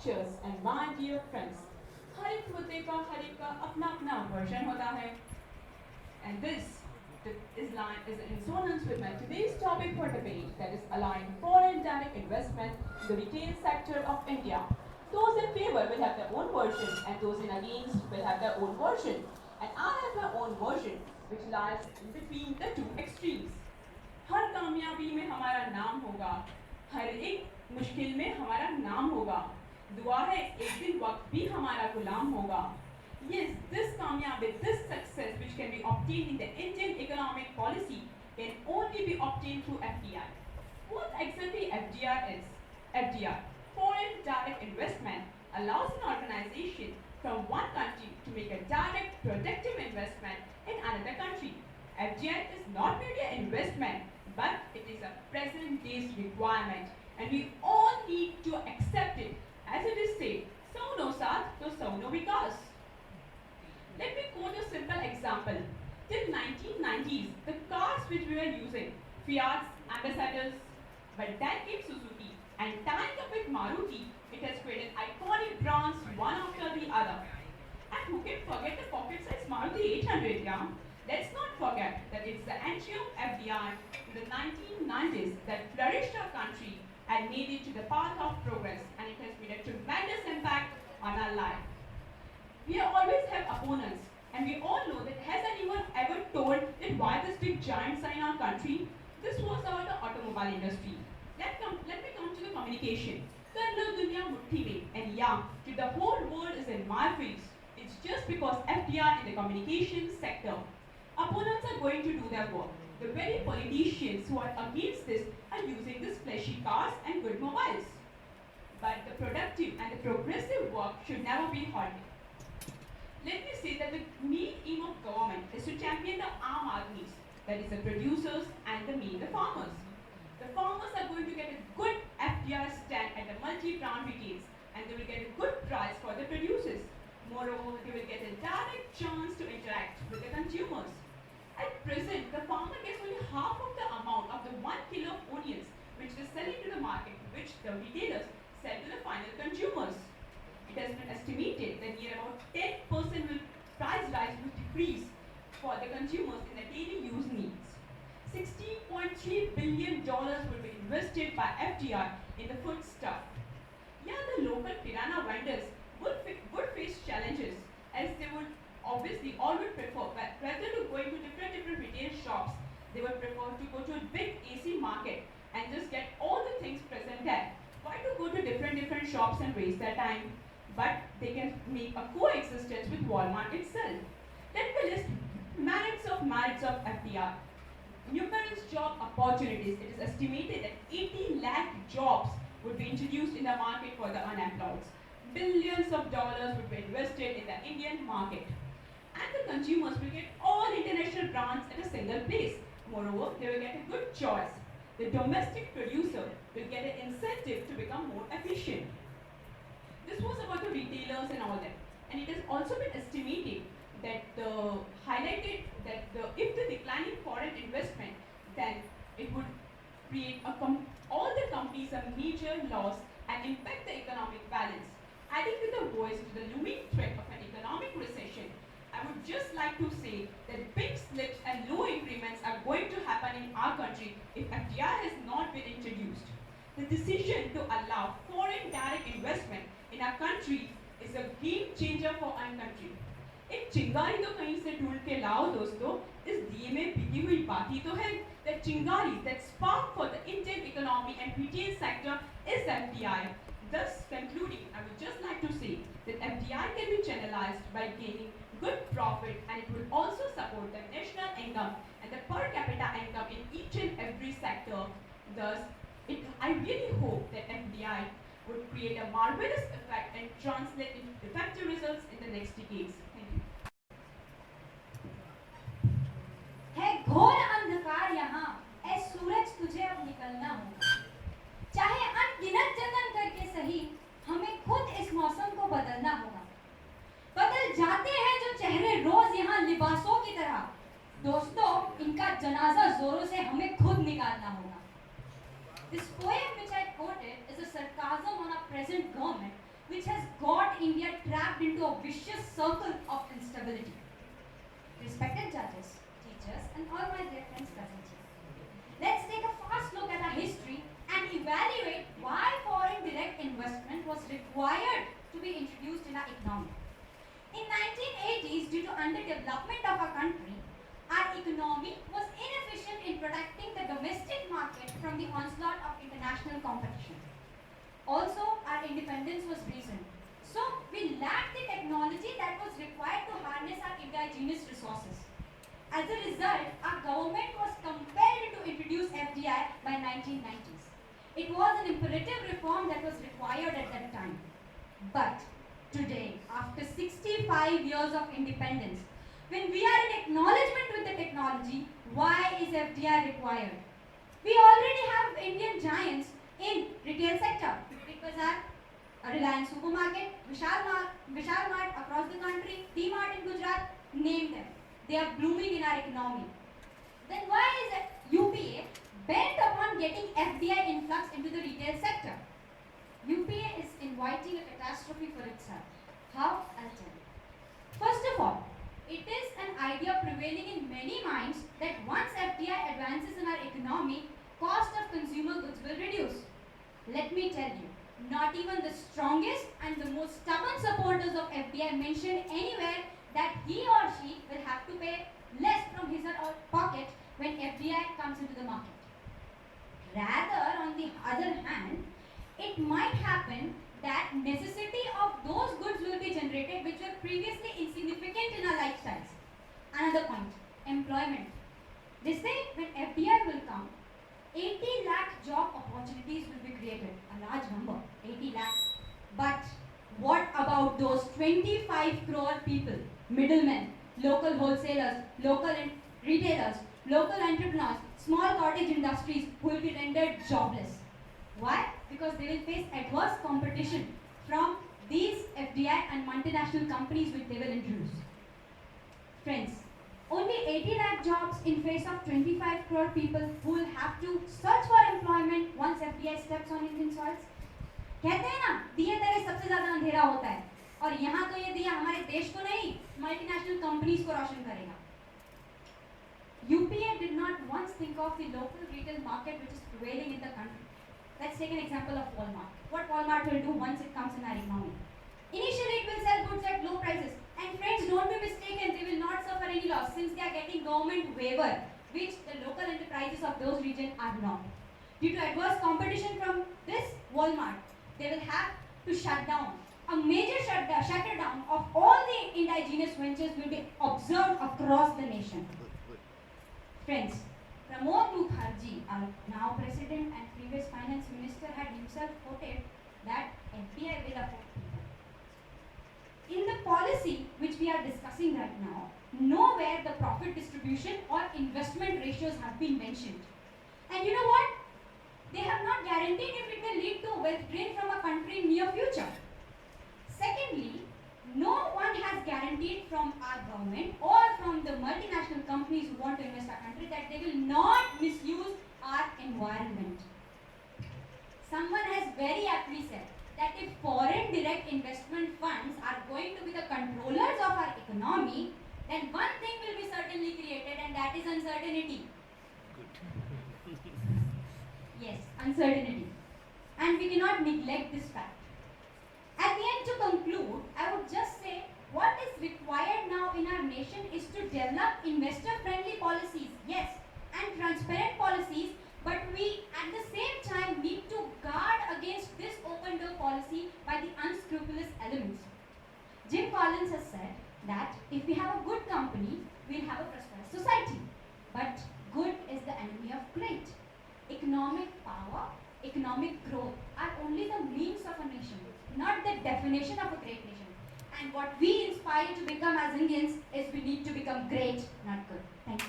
lectures and my dear friends, हर एक मुद्दे का हर एक का अपना अपना वर्जन होता है. And this is in resonance with my today's topic for debate, that is aligning foreign direct investment in the retail sector of India. Those in favor will have their own version and those in against will have their own version. And I have my own version which lies in between the two extremes. हर कामयाबी में हमारा नाम होगा, हर एक मुश्किल में हमारा नाम होगा. दुआ है एक दिन वक्त भी हमारा गुलाम होगा. Yes, this kamyabi, this success which can be obtained in the Indian economic policy can only be obtained through FDI. What exactly FDI is? FDI, foreign direct investment, allows an organization from one country to make a direct productive investment in another country. FDI is not merely an investment, but it is a present day's requirement and we all need to accept it. As it is said, "Sauno saath to sauno vikas." Let me quote a simple example. Till 1990s, the cars which we were using, Fiat, Ambassadors, but then came Suzuki and tying up with Maruti, it has created iconic brands one after the other. And who can forget the pocket-sized Maruti 800, yeah? Let's not forget that it's the entry of FDI in the 1990s that flourished our country and made it to the path of progress, and it has made a tremendous impact on our life. We always have opponents, and we all know that has anyone ever told that why this big giant sign in our country? This was about the automobile industry. Let me come to the communication. Kar lo duniya muthi mein, and yeah, if the whole world is in my face, it's just because FDI in the communication sector. Opponents are going to do their work. The very politicians who are against this are using these flashy cars and good mobiles. But the productive and the progressive work should never be halted. Let me say that the main aim of government is to champion the arm armies, that is the producers and the farmers. The farmers are going to get a good FDI stand at the multi-brand retails and they will get a good price for the producers. Moreover, they will get a direct chance to interact with the consumers. At present, the farmer gets only half of the amount of the 1 kilo of onions which they sell into the market, which the retailers sell to the final consumers. It has been estimated that near about 10% price rise will decrease for the consumers in the daily use needs. $16.3 billion will be invested by FDI in the food stuff. Yeah, the local kirana vendors would face challenges as they would obviously all would prefer, rather to going to different retail shops, they would prefer to go to a big AC market and just get all the things present there. Why to go to different shops and waste their time? But they can make a coexistence with Walmart itself. Let me list merits of FDI. Numerous job opportunities. It is estimated that 80 lakh jobs would be introduced in the market for the unemployed. Billions of dollars would be invested in the Indian market. And the consumers will get all international brands at a single place. Moreover, they will get a good choice. The domestic producer will get an incentive to become more efficient. This was about the retailers and all that. And it has also been estimated that if the declining foreign investment, then it would create all the companies a major loss and impact the economic balance. Adding to the voice to the looming threat of an economic recession, I would just like to say that big slips and low increments are going to happen in our country if FDI has not been introduced. The decision to allow foreign direct investment in our country is a game changer for our country. एक चिंगारी तो कहीं से ढूंढ के लाओ दोस्तों, इस दिए में पिघी हुई बाती तो है. That चिंगारी, that spark for the Indian economy and retail sector is FDI. Thus concluding, I would just like to say that FDI can be channelized by gaining good profit and it will also support the national income and the per capita income in each and every sector. Thus, I really hope that FDI would create a marvelous effect and translate into effective results in the next decades. Thank you. है घोर अंधकार यहाँ, ऐ सूरज तुझे अब निकलना होगा. चाहे अनगिनत जतन करके सही, हमें खुद इस मौसम को बदलना होगा. बदल जाते हैं जो चेहरे रोज यहाँ लिबासों की तरह. दोस्तों, इनका जनाजा जोरों से हमें खुद निकालना होगा. This poem which I quoted is a sarcasm on our present government which has got India trapped into a vicious circle of instability. Respected judges, teachers, and all my dear friends present here, let's take a fast look at our history and evaluate why foreign direct investment was required to be introduced in our economy. In 1980s, due to underdevelopment of our country, our economy was inefficient in protecting the domestic market from the onslaught of international competition. Also, our independence was recent. So, we lacked the technology that was required to harness our indigenous resources. As a result, our government was compelled to introduce FDI by 1990s. It was an imperative reform that was required at that time. But today, after 65 years of independence, when we are in acknowledgement with the technology, why is FDI required? We already have Indian giants in retail sector. Big Bazaar, Reliance Supermarket, Vishal Mart across the country, D-Mart in Gujarat, name them. They are blooming in our economy. Then why is UPA bent upon getting FDI influx into the retail sector? UPA is inviting a catastrophe for itself. How? I'll tell you. First of all, it is an idea prevailing in many minds that once FDI advances in our economy, cost of consumer goods will reduce. Let me tell you, not even the strongest and the most stubborn supporters of FDI mention anywhere that he or she will have to pay less from his or her pocket when FDI comes into the market. Rather, on the other hand, it might happen that necessity of those goods will be generated which were previously insignificant in our lifestyles. Another point, employment. They say when FDI will come, 80 lakh job opportunities will be created. A large number, 80 lakh. But what about those 25 crore people, middlemen, local wholesalers, local retailers, local entrepreneurs, small cottage industries who will be rendered jobless? Why? Because they will face adverse competition from these FDI and multinational companies which they will introduce. Friends, only 80 lakh jobs in face of 25 crore people who will have to search for employment once FDI steps on Indian soils. कहते हैं ना, दिए तेरे सबसे ज़्यादा अंधेरा होता है, और यहाँ तो ये दिया हमारे देश को नहीं, मल्टीनेशनल कंपनीज को रोशन करेगा. UPA did not once think of the local retail market which is prevailing in the country. Let's take an example of Walmart. What Walmart will do once it comes in our economy? Initially, it will sell goods at low prices. And friends, don't be mistaken, they will not suffer any loss since they are getting government waiver, which the local enterprises of those regions are not. Due to adverse competition from this Walmart, they will have to shut down. A major shutdown of all the indigenous ventures will be observed across the nation. Friends, Pramod Mukherjee, our now president and previous finance minister, had himself quoted that FDI will affect people. In the policy which we are discussing right now, nowhere the profit distribution or investment ratios have been mentioned. And you know what? They have not guaranteed if it will lead to wealth drain from a country in near future. Secondly, no one has guaranteed from our government or from the multinational companies who want to invest our country that they will not misuse our environment. Someone has very aptly said that if foreign direct investment funds are going to be the controllers of our economy, then one thing will be certainly created, and that is uncertainty. Yes, uncertainty. And we cannot neglect this fact. At the end, to conclude, I would just say what is required now in our nation is to develop investor-friendly policies, yes, and transparent policies, but we at the same time need to guard against this open door policy by the unscrupulous elements. Jim Collins has said that if we have a good company, we'll have a prosperous society. But good is the enemy of great. Economic power, economic growth are only the means of a nation, not the definition of a great nation. And what we inspire to become as Indians is we need to become great, not good. Thank you.